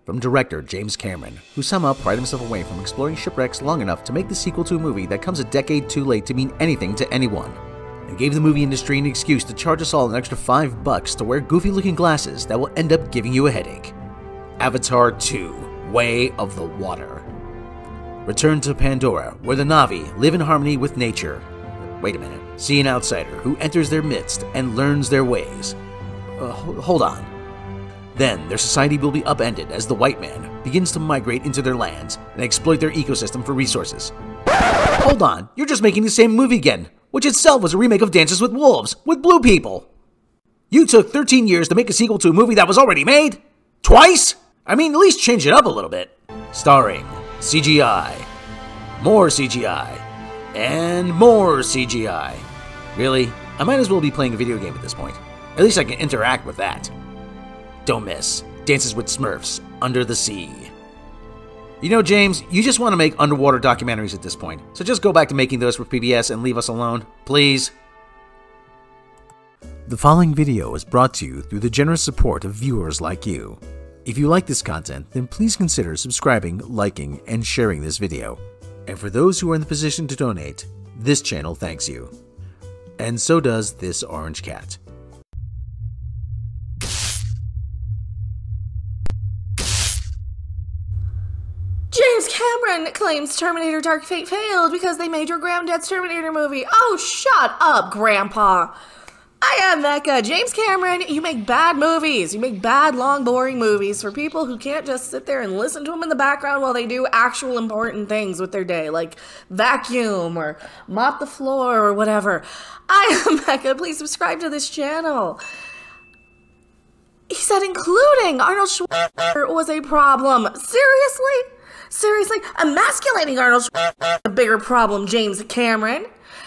from director James Cameron, who somehow pried himself away from exploring shipwrecks long enough to make the sequel to a movie that comes a decade too late to mean anything to anyone, and gave the movie industry an excuse to charge us all an extra $5 to wear goofy-looking glasses that will end up giving you a headache. Avatar 2: Way of the Water. Return to Pandora, where the Na'vi live in harmony with nature. Wait a minute. See an outsider who enters their midst and learns their ways. Hold on. Then their society will be upended as the white man begins to migrate into their lands and exploit their ecosystem for resources. Hold on, you're just making the same movie again, which itself was a remake of Dances with Wolves, with blue people. You took 13 years to make a sequel to a movie that was already made? Twice? I mean, at least change it up a little bit. Starring CGI, more CGI, and more CGI. Really? I might as well be playing a video game at this point. At least I can interact with that. Don't miss Dances with Smurfs, Under the Sea. You know, James, you just want to make underwater documentaries at this point, so just go back to making those for PBS and leave us alone, please. The following video is brought to you through the generous support of viewers like you. If you like this content, then please consider subscribing, liking, and sharing this video. And for those who are in the position to donate, this channel thanks you. And so does this orange cat. James Cameron claims Terminator Dark Fate failed because they made your granddad's Terminator movie. Oh, shut up, Grandpa. I am Mecha. James Cameron, you make bad movies. You make bad, long, boring movies for people who can't just sit there and listen to them in the background while they do actual important things with their day, like vacuum or mop the floor or whatever. I am Mecha. Please subscribe to this channel. He said including Arnold Schwarzenegger was a problem. Seriously? Seriously? Emasculating Arnold Schwarzenegger is a bigger problem, James Cameron.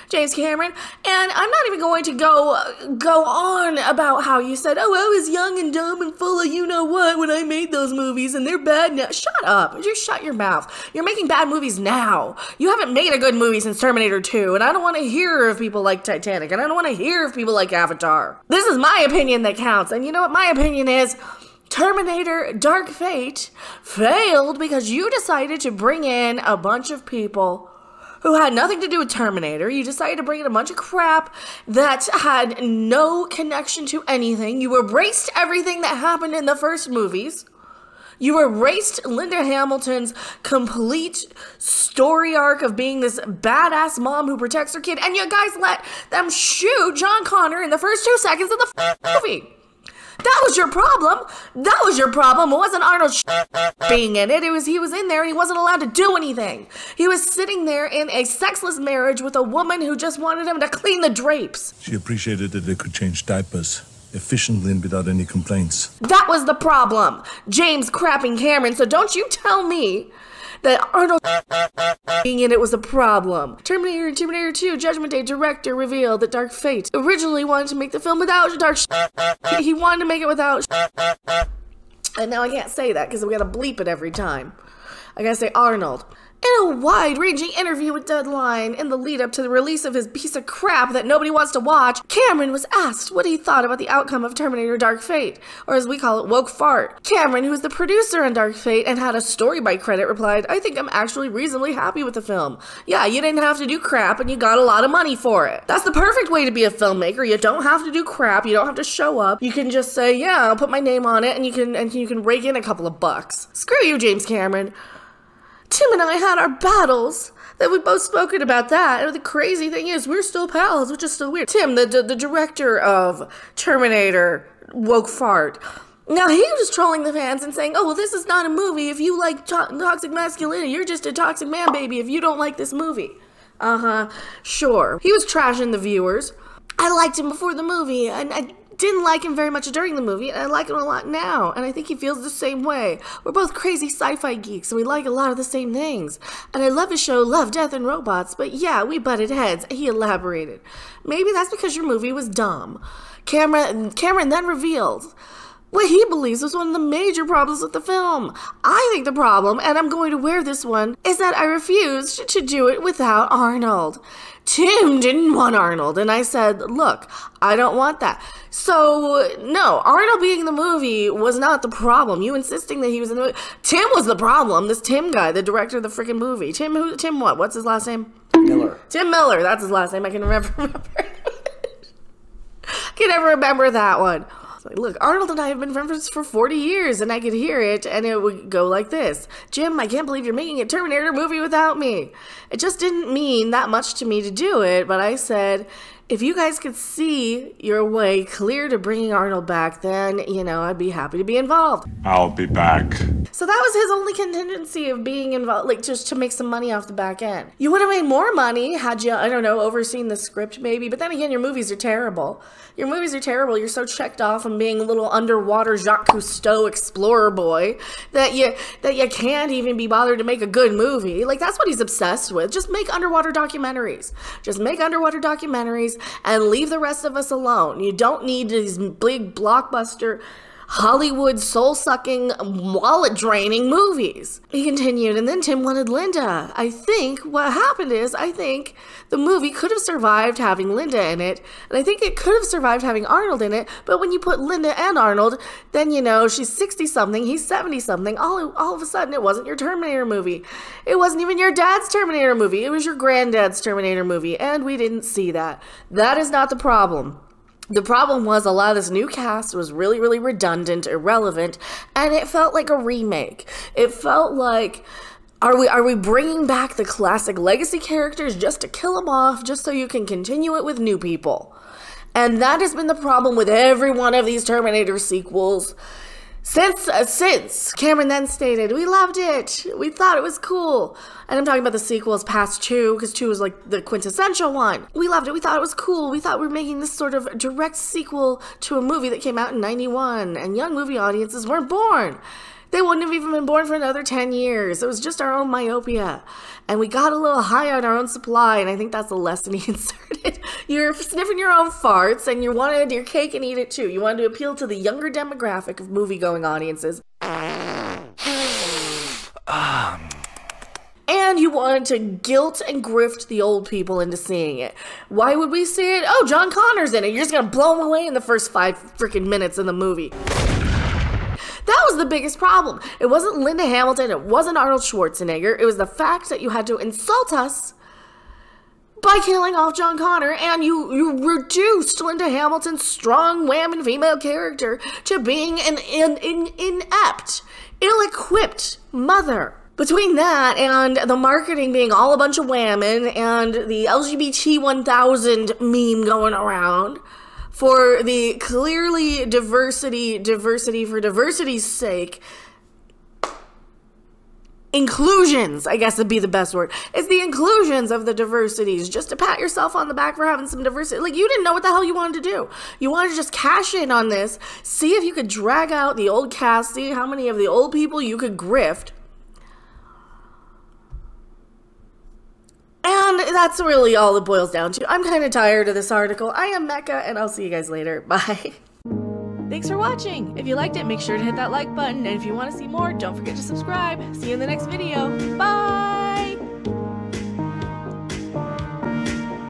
James Cameron, and I'm not even going to go on about how you said, oh, I was young and dumb and full of you-know-what when I made those movies, and they're bad now. Shut up. Just shut your mouth. You're making bad movies now. You haven't made a good movie since Terminator 2, and I don't want to hear of people like Titanic, and I don't want to hear of people like Avatar. This is my opinion that counts, and you know what my opinion is? Terminator Dark Fate failed because you decided to bring in a bunch of people who had nothing to do with Terminator. You decided to bring in a bunch of crap that had no connection to anything. You erased everything that happened in the first movies. You erased Linda Hamilton's complete story arc of being this badass mom who protects her kid, and you guys let them shoot John Connor in the first 2 seconds of the movie. That was your problem. That was your problem. It wasn't Arnold being in it. He was in there and he wasn't allowed to do anything. He was sitting there in a sexless marriage with a woman who just wanted him to clean the drapes. She appreciated that they could change diapers efficiently and without any complaints. That was the problem, James crapping Cameron. So don't you tell me that Arnold being in it was a problem. Terminator and Terminator 2 Judgment Day director revealed that Dark Fate originally wanted to make the film without Dark He wanted to make it without and now I can't say that because we gotta bleep it every time. I gotta say Arnold. In a wide-ranging interview with Deadline in the lead-up to the release of his piece of crap that nobody wants to watch, Cameron was asked what he thought about the outcome of Terminator Dark Fate, or as we call it, woke fart. Cameron, who was the producer on Dark Fate and had a story by credit, replied, I think I'm actually reasonably happy with the film. Yeah, you didn't have to do crap and you got a lot of money for it. That's the perfect way to be a filmmaker. You don't have to do crap, you don't have to show up. You can just say, yeah, I'll put my name on it and you can rake in a couple of bucks. Screw you, James Cameron. Tim and I had our battles, that we've both spoken about that, and the crazy thing is, we're still pals, which is still weird. Tim, the director of Terminator, woke fart. Now, he was trolling the fans and saying, oh, well, this is not a movie. If you like toxic masculinity, you're just a toxic man, baby, if you don't like this movie. Sure. He was trashing the viewers. I liked him before the movie, and I didn't like him very much during the movie, and I like him a lot now, and I think he feels the same way. We're both crazy sci-fi geeks, and we like a lot of the same things. And I love his show, Love, Death, and Robots, but yeah, we butted heads, he elaborated. Maybe that's because your movie was dumb. Cameron then revealed what he believes was one of the major problems with the film. I think the problem, and I'm going to wear this one, is that I refused to do it without Arnold. Tim didn't want Arnold, and I said, look, I don't want that. So, no, Arnold being in the movie was not the problem. You insisting that he was in the movie. Tim was the problem. This Tim guy, the director of the freaking movie. Tim what? What's his last name? Miller. Tim Miller, that's his last name. I can never remember. Can never remember that one. Look, Arnold and I have been friends for 40 years, and I could hear it, and it would go like this. Jim, I can't believe you're making a Terminator movie without me. It just didn't mean that much to me to do it, but I said, if you guys could see your way clear to bringing Arnold back, then, you know, I'd be happy to be involved. I'll be back. So that was his only contingency of being involved, like just to make some money off the back end. You would have made more money had you, I don't know, overseen the script maybe, but then again, your movies are terrible. Your movies are terrible. You're so checked off on being a little underwater Jacques Cousteau explorer boy that you can't even be bothered to make a good movie. Like, that's what he's obsessed with. Just make underwater documentaries. Just make underwater documentaries and leave the rest of us alone. You don't need these big blockbuster Hollywood soul-sucking, wallet-draining movies. He continued, and then Tim wanted Linda. I think what happened is, I think the movie could have survived having Linda in it, and I think it could have survived having Arnold in it, but when you put Linda and Arnold, then, you know, she's 60-something, he's 70-something, all of a sudden it wasn't your Terminator movie. It wasn't even your dad's Terminator movie, it was your granddad's Terminator movie, and we didn't see that. That is not the problem. The problem was a lot of this new cast was really, really redundant, irrelevant, and it felt like a remake. It felt like, are we bringing back the classic legacy characters just to kill them off, just so you can continue it with new people? And that has been the problem with every one of these Terminator sequels. Since Cameron then stated, we loved it, we thought it was cool. And I'm talking about the sequels past 2, because 2 was like the quintessential one. We loved it, we thought it was cool, we thought we were making this sort of direct sequel to a movie that came out in '91, and young movie audiences weren't born. They wouldn't have even been born for another 10 years. It was just our own myopia. And we got a little high on our own supply, and I think that's the lesson he inserted. You're sniffing your own farts, and you wanted your cake and eat it too. You wanted to appeal to the younger demographic of movie-going audiences. And you wanted to guilt and grift the old people into seeing it. Why would we see it? Oh, John Connor's in it. You're just gonna blow him away in the first 5 freaking minutes of the movie. That was the biggest problem. It wasn't Linda Hamilton, it wasn't Arnold Schwarzenegger, it was the fact that you had to insult us by killing off John Connor, and you reduced Linda Hamilton's strong whammon female character to being an inept, ill-equipped mother. Between that and the marketing being all a bunch of whammon and the LGBT 1000 meme going around, for the clearly diversity for diversity's sake, inclusions, I guess would be the best word. It's the inclusions of the diversities, just to pat yourself on the back for having some diversity. Like, you didn't know what the hell you wanted to do. You wanted to just cash in on this, see if you could drag out the old cast, see how many of the old people you could grift. And that's really all it boils down to. I'm kind of tired of this article. I am Mecha, and I'll see you guys later. Bye. Thanks for watching. If you liked it, make sure to hit that like button. And if you want to see more, don't forget to subscribe. See you in the next video. Bye!